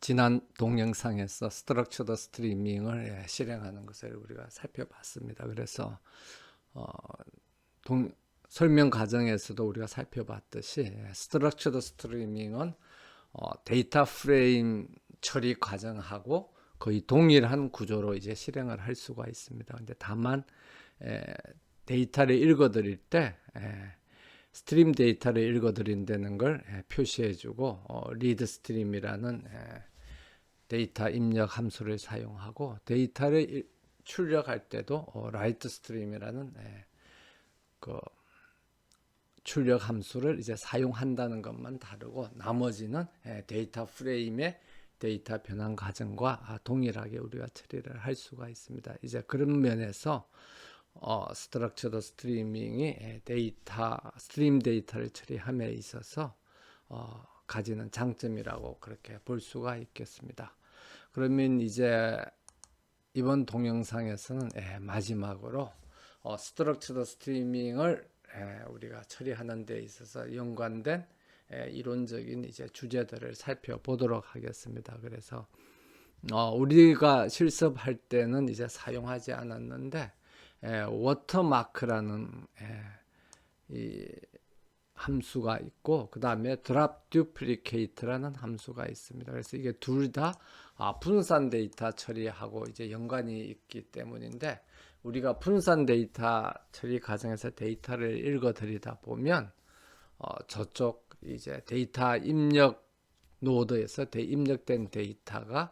지난 동영상에서 스트럭처드 스트리밍을 실행하는 것을 우리가 살펴봤습니다. 그래서 어, 설명 과정에서도 우리가 살펴봤듯이 스트럭처드 스트리밍은 데이터 프레임 처리 과정하고 거의 동일한 구조로 이제 실행을 할 수가 있습니다. 근데 다만 데이터를 읽어드릴 때 스트림 데이터를 읽어드린다는 걸 표시해주고 리드 스트림이라는 데이터 입력 함수를 사용하고 데이터를 출력할 때도 라이트 스트림이라는 그 출력 함수를 이제 사용한다는 것만 다르고 나머지는 데이터 프레임의 데이터 변환 과정과 동일하게 우리가 처리를 할 수가 있습니다. 이제 그런 면에서 스트럭처드 스트리밍이 스트림 데이터를 처리함에 있어서 가지는 장점이라고 그렇게 볼 수가 있겠습니다. 그러면 이제 이번 동영상에서는 마지막으로 스트럭처드 스트리밍을 우리가 처리하는 데 있어서 연관된 이론적인 이제 주제들을 살펴보도록 하겠습니다. 그래서 우리가 실습할 때는 이제 사용하지 않았는데 워터마크라는 이 함수가 있고 그 다음에 드랍 듀플리케이트라는 함수가 있습니다. 그래서 이게 둘 다 분산 데이터 처리하고 이제 연관이 있기 때문인데 우리가 분산 데이터 처리 과정에서 데이터를 읽어드리다 보면 저쪽 이제 데이터 입력 노드에서 입력된 데이터가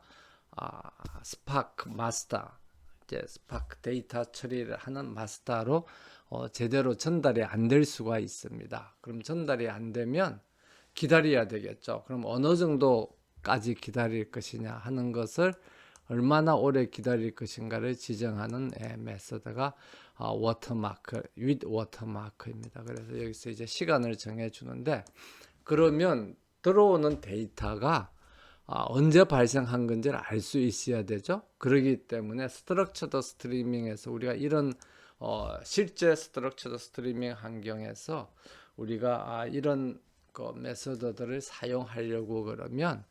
스파크 마스터 이제 스파크 데이터 처리를 하는 마스터로 제대로 전달이 안 될 수가 있습니다. 그럼 전달이 안 되면 기다려야 되겠죠. 그럼 어느 정도까지 기다릴 것이냐 하는 것을 얼마나 오래 기다릴 것인가를 지정하는 메서드가 워터마크, with 워터마크입니다. 그래서 여기서 이제 시간을 정해 주는데 그러면 들어오는 데이터가 언제 발생한 건지를 알 수 있어야 되죠. 그렇기 때문에 스트럭처드 스트리밍에서 우리가 이런 실제 스트럭처드 스트리밍 환경에서 우리가 이런 메서드들을 사용하려고 그러면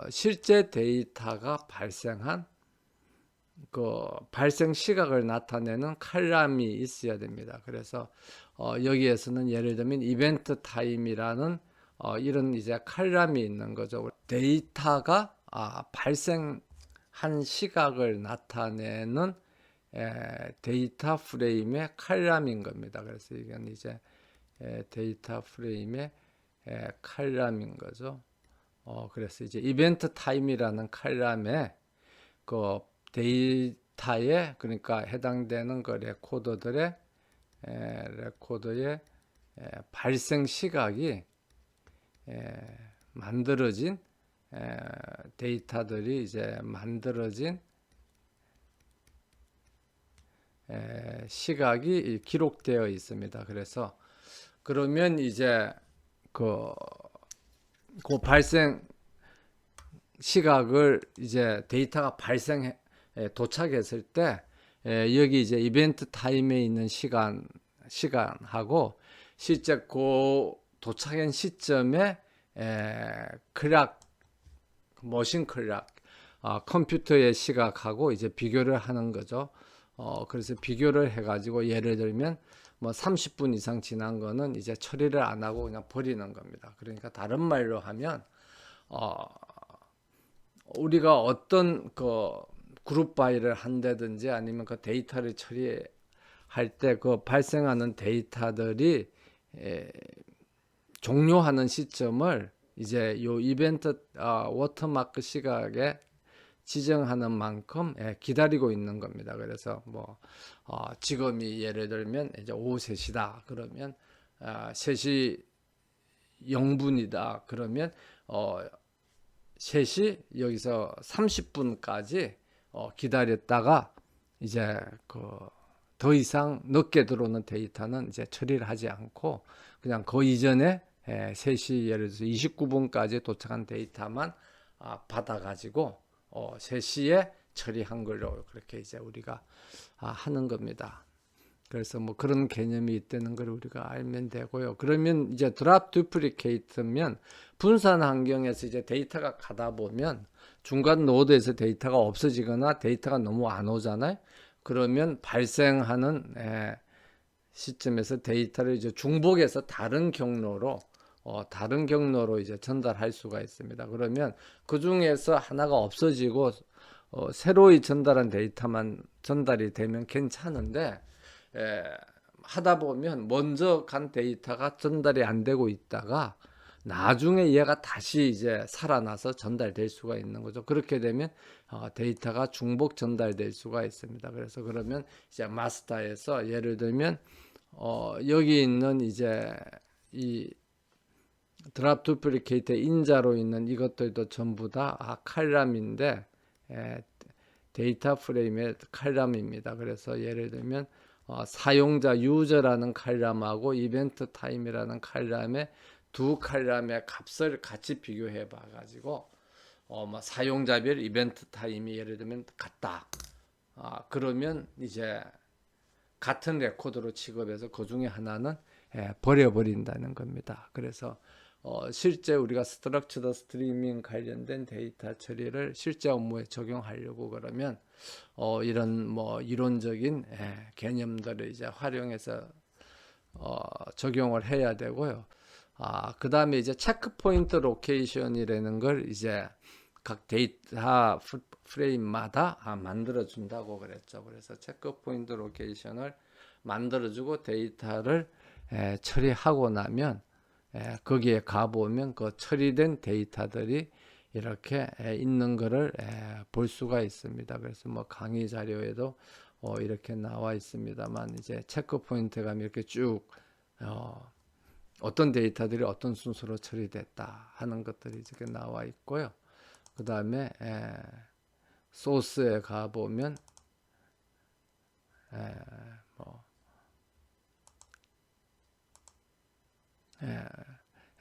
실제 데이터가 발생한 그 발생 시각을 나타내는 칼럼이 있어야 됩니다. 그래서 여기에서는 예를 들면 이벤트 타임이라는 이런 이제 칼럼이 있는 거죠. 데이터가 발생한 시각을 나타내는 데이터 프레임의 칼럼인 겁니다. 그래서 이건 이제 데이터 프레임의 칼럼인 거죠. 그래서 이제 이벤트 타임이라는 칼럼에 그 데이터에 그러니까 해당되는 그 레코더의 발생 시각이 만들어진 데이터들이 이제 만들어진 시각이 기록되어 있습니다. 그래서 그러면 이제 그 발생 시각을 이제 데이터가 도착했을 때 여기 이제 이벤트 타임에 있는 시간하고 실제 그 도착한 시점에 머신 클락 컴퓨터의 시각하고 이제 비교를 하는 거죠. 그래서 비교를 해가지고 예를 들면 뭐 30분 이상 지난 거는 이제 처리를 안 하고 그냥 버리는 겁니다. 그러니까 다른 말로 하면 우리가 어떤 그 그룹 바이를 한다든지 아니면 그 데이터를 처리할 때 그 발생하는 데이터들이 종료하는 시점을 이제 요 이벤트 워터마크 시각에 지정하는 만큼 기다리고 있는 겁니다. 그래서 뭐 지금이 예를 들면 이제 오후 3시다 그러면 3시 0분이다 그러면 3시 여기서 30분까지 기다렸다가 이제 더 이상 늦게 들어오는 데이터는 이제 처리를 하지 않고 그냥 그 이전에 3시 예를 들어서 29분까지 도착한 데이터만 받아가지고 3시에 처리한 걸로 그렇게 이제 우리가 하는 겁니다. 그래서 뭐 그런 개념이 있다는 걸 우리가 알면 되고요. 그러면 이제 드랍 두플리케이트면 분산 환경에서 이제 데이터가 가다 보면 중간 노드에서 데이터가 없어지거나 데이터가 너무 안 오잖아요. 그러면 발생하는 시점에서 데이터를 이제 중복해서 다른 경로로 이제 전달할 수가 있습니다. 그러면 그 중에서 하나가 없어지고 새로이 전달한 데이터만 전달이 되면 괜찮은데 하다 보면 먼저 간 데이터가 전달이 안 되고 있다가 나중에 얘가 다시 이제 살아나서 전달될 수가 있는 거죠. 그렇게 되면 데이터가 중복 전달될 수가 있습니다. 그래서 그러면 이제 마스터에서 예를 들면 여기 있는 이제 이 드랍 두플리케이트 인자로 있는 이것들도 전부 다 칼럼인데 데이터 프레임의 칼럼입니다. 그래서 예를 들면 사용자 유저라는 칼럼하고 이벤트 타임이라는 칼럼의 두 칼럼의 값을 같이 비교해 봐 가지고 뭐 사용자별 이벤트 타임이 예를 들면 같다. 그러면 이제 같은 레코드로 취급해서 그 중에 하나는 버려버린다는 겁니다. 그래서 실제 우리가 스트럭처드 스트리밍 관련된 데이터 처리를 실제 업무에 적용하려고 그러면 이런 뭐 이론적인 개념들을 이제 활용해서 적용을 해야 되고요. 그 다음에 이제 체크 포인트 로케이션이라는 걸 이제 각 데이터 프레임마다 만들어 준다고 그랬죠. 그래서 체크 포인트 로케이션을 만들어 주고 데이터를 처리하고 나면 거기에 가보면 그 처리된 데이터들이 이렇게 있는 것을 볼 수가 있습니다. 그래서 뭐 강의 자료에도 이렇게 나와 있습니다만 이제 체크 포인트에 가면 이렇게 쭉 어떤 데이터들이 어떤 순서로 처리됐다 하는 것들이 이렇게 나와 있고요. 그 다음에 소스에 가보면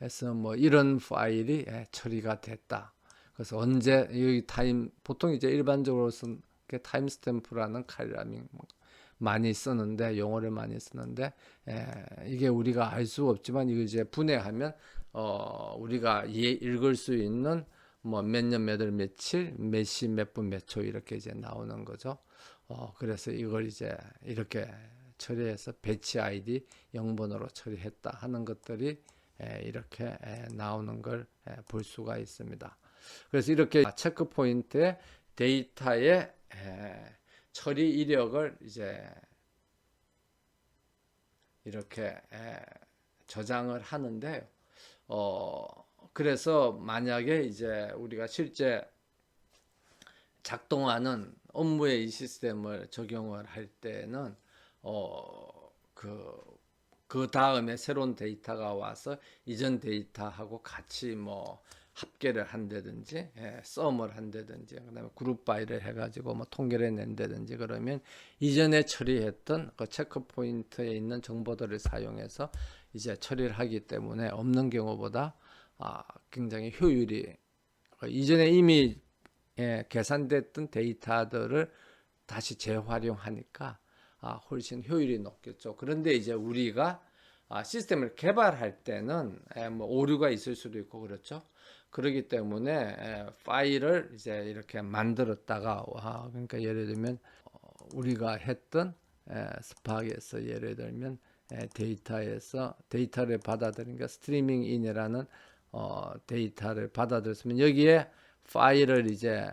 해서 뭐 이런 파일이 처리가 됐다. 그래서 언제 여기 타임 보통 이제 일반적으로 쓴 타임 스탬프라는 칼럼이 많이 쓰는데 용어를 많이 쓰는데 이게 우리가 알 수 없지만 이거 이제 분해하면 우리가 읽을 수 있는 뭐 몇 년 몇 월 며칠 몇 시 몇 분 몇 초 이렇게 이제 나오는 거죠. 그래서 이걸 이제 이렇게 처리해서 배치 아이디 0번으로 처리했다 하는 것들이 이렇게 나오는 걸 볼 수가 있습니다. 그래서 이렇게 체크 포인트에 데이터의 처리 이력을 이제 이렇게 저장을 하는데요. 그래서 만약에 이제 우리가 실제 작동하는 업무에 이 시스템을 적용을 할 때는 그 다음에 새로운 데이터가 와서 이전 데이터하고 같이 뭐 합계를 한다든지 썸을 한다든지 그다음에 그룹 바이를 해가지고 뭐 통계를 낸다든지 그러면 이전에 처리했던 그 체크 포인트에 있는 정보들을 사용해서 이제 처리를 하기 때문에 없는 경우보다 굉장히 효율이 이전에 이미 계산됐던 데이터들을 다시 재활용하니까 훨씬 효율이 높겠죠. 그런데 이제 우리가 시스템을 개발할 때는 뭐 오류가 있을 수도 있고 그렇죠. 그렇기 때문에 파일을 이제 이렇게 만들었다가 그러니까 예를 들면 우리가 했던 스팍에서 예를 들면 데이터에서 데이터를 받아들이니까 스트리밍 인이라는 데이터를 받아들였으면 여기에 파일을 이제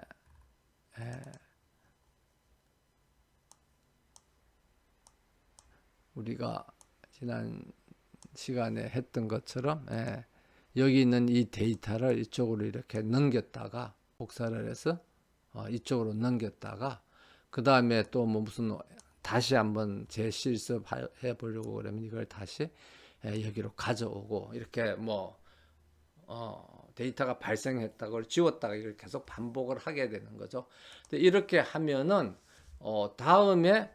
우리가 지난 시간에 했던 것처럼 여기 있는 이 데이터를 이쪽으로 이렇게 넘겼다가 복사를 해서 이쪽으로 넘겼다가 그 다음에 또 뭐 무슨 다시 한번 재실습 해보려고 그러면 이걸 다시 여기로 가져오고 이렇게 뭐 데이터가 발생했다고 지웠다가 이걸 계속 반복을 하게 되는 거죠. 이렇게 하면은 다음에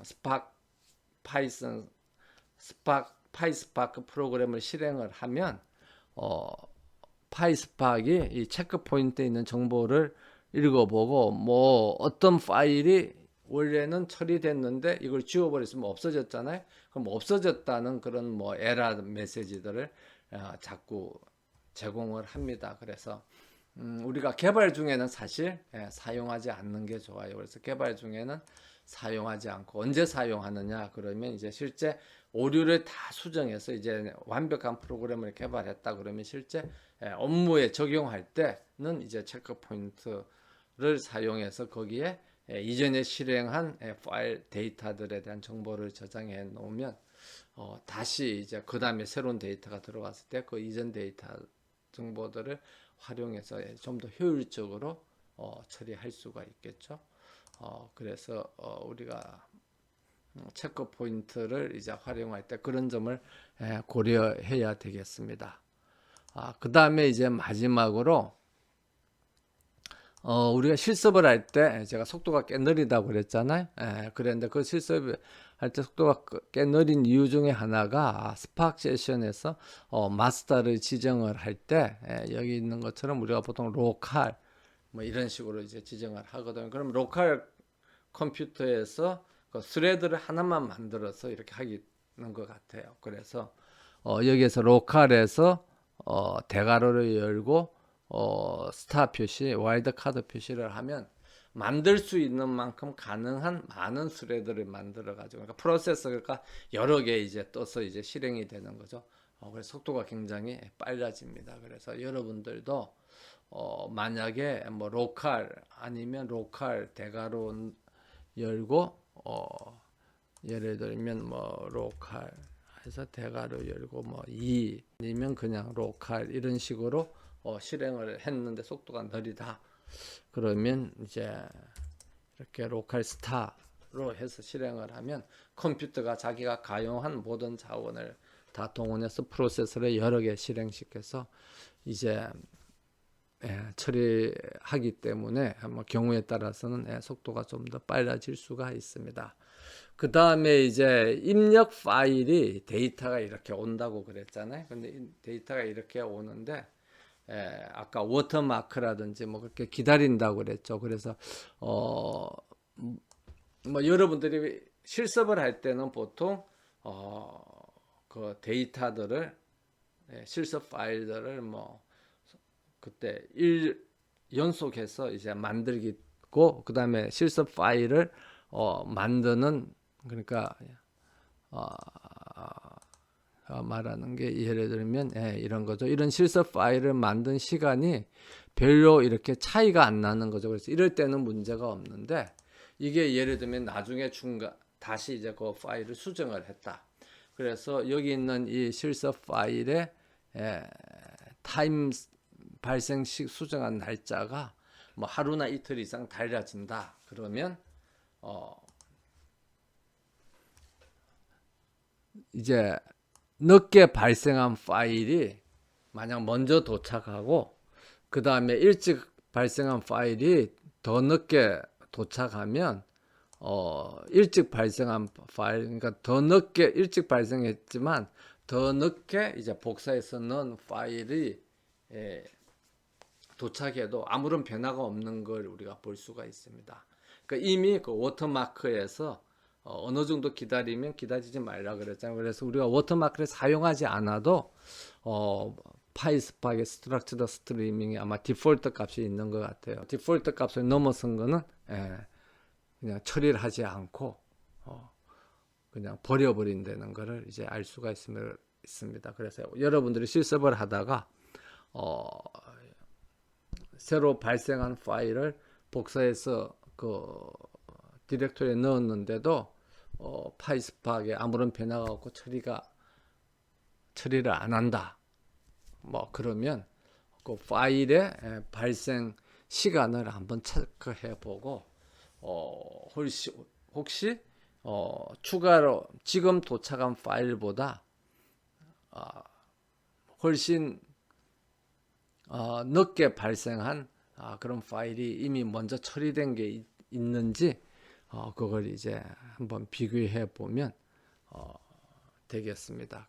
스팍 파이썬 파이스파크 프로그램을 실행을 하면 파이스파크이 이 체크 포인트에 있는 정보를 읽어보고 뭐 어떤 파일이 원래는 처리됐는데 이걸 지워버렸으면 없어졌잖아요. 그럼 없어졌다는 그런 뭐 에러 메시지들을 자꾸 제공을 합니다. 그래서 우리가 개발 중에는 사실 사용하지 않는 게 좋아요. 그래서 개발 중에는 사용하지 않고 언제 사용하느냐 그러면 이제 실제 오류를 다 수정해서 이제 완벽한 프로그램을 개발했다 그러면 실제 업무에 적용할 때는 이제 체크 포인트를 사용해서 거기에 이전에 실행한 파일 데이터들에 대한 정보를 저장해 놓으면 다시 이제 그 다음에 새로운 데이터가 들어갔을 때 그 이전 데이터 정보들을 활용해서 좀 더 효율적으로 처리할 수가 있겠죠. 그래서 우리가 체크 포인트를 이제 활용할 때 그런 점을 고려해야 되겠습니다. 그 다음에 이제 마지막으로 우리가 실습을 할 때 제가 속도가 꽤 느리다고 그랬잖아요. 그런데 그 실습을 할 때 속도가 꽤 느린 이유 중에 하나가 스파크 세션에서 마스터를 지정을 할 때 여기 있는 것처럼 우리가 보통 로컬 뭐 이런 식으로 이제 지정을 하거든요. 그럼 로컬 컴퓨터에서 그 스레드를 하나만 만들어서 이렇게 하는 것 같아요. 그래서 여기에서 로컬에서 대괄호를 열고 스타 표시, 와일드 카드 표시를 하면 만들 수 있는 만큼 가능한 많은 스레드를 만들어 가지고 그러니까 프로세서가 여러 개 이제 떠서 이제 실행이 되는 거죠. 그래서 속도가 굉장히 빨라집니다. 그래서 여러분들도 만약에 뭐 로컬 아니면 로컬 대괄호 열고 예를 들면 뭐 로컬 해서 대괄호 열고 뭐 2 아니면 그냥 로컬 이런 식으로 실행을 했는데 속도가 느리다. 그러면 이제 이렇게 로컬 스타로 해서 실행을 하면 컴퓨터가 자기가 가용한 모든 자원을 다 동원해서 프로세서를 여러 개 실행시켜서 이제 처리하기 때문에 경우에 따라서는 속도가 좀 더 빨라질 수가 있습니다. 그 다음에 이제 입력 파일이 데이터가 이렇게 온다고 그랬잖아요. 근데 데이터가 이렇게 오는데 아까 워터마크라든지 뭐 그렇게 기다린다고 그랬죠. 그래서 뭐 여러분들이 실습을 할 때는 보통 그 데이터들을 실습 파일들을 뭐 그때 연속해서 이제 만들고 그 다음에 실습 파일을 만드는 그러니까 말하는 게 예를 들면 이런 거죠. 이런 실습 파일을 만든 시간이 별로 이렇게 차이가 안 나는 거죠. 그래서 이럴 때는 문제가 없는데 이게 예를 들면 나중에 다시 이제 그 파일을 수정을 했다. 그래서 여기 있는 이 실습 파일의 타임 발생 시 수정한 날짜가 뭐 하루나 이틀 이상 달라진다. 그러면 이제 늦게 발생한 파일이 만약 먼저 도착하고 그 다음에 일찍 발생한 파일이 더 늦게 도착하면 일찍 발생한 파일 그러니까 더 늦게 일찍 발생했지만 더 늦게 이제 복사해서 넣은 파일이 도착해도 아무런 변화가 없는 걸 우리가 볼 수가 있습니다. 그러니까 이미 그 워터마크에서 어느 정도 기다리면 기다리지 말라 그랬잖아요. 그래서 우리가 워터마크를 사용하지 않아도 파이스팍의 스트럭처드 스트리밍이 아마 디폴트 값이 있는 것 같아요. 디폴트 값을 넘어선 거는 그냥 처리를 하지 않고 그냥 버려버린다는 것을 이제 알 수가 있습니다. 그래서 여러분들이 실습을 하다가 새로 발생한 파일을 복사해서 그 디렉토리에 넣었는데도 파이스팍에 아무런 변화가 없고 처리를 안 한다. 뭐 그러면 그 파일의 발생 시간을 한번 체크해 보고 혹시 추가로 지금 도착한 파일보다 훨씬 늦게 발생한 그런 파일이 이미 먼저 처리된 게 있는지 그걸 이제 한번 비교해 보면 되겠습니다.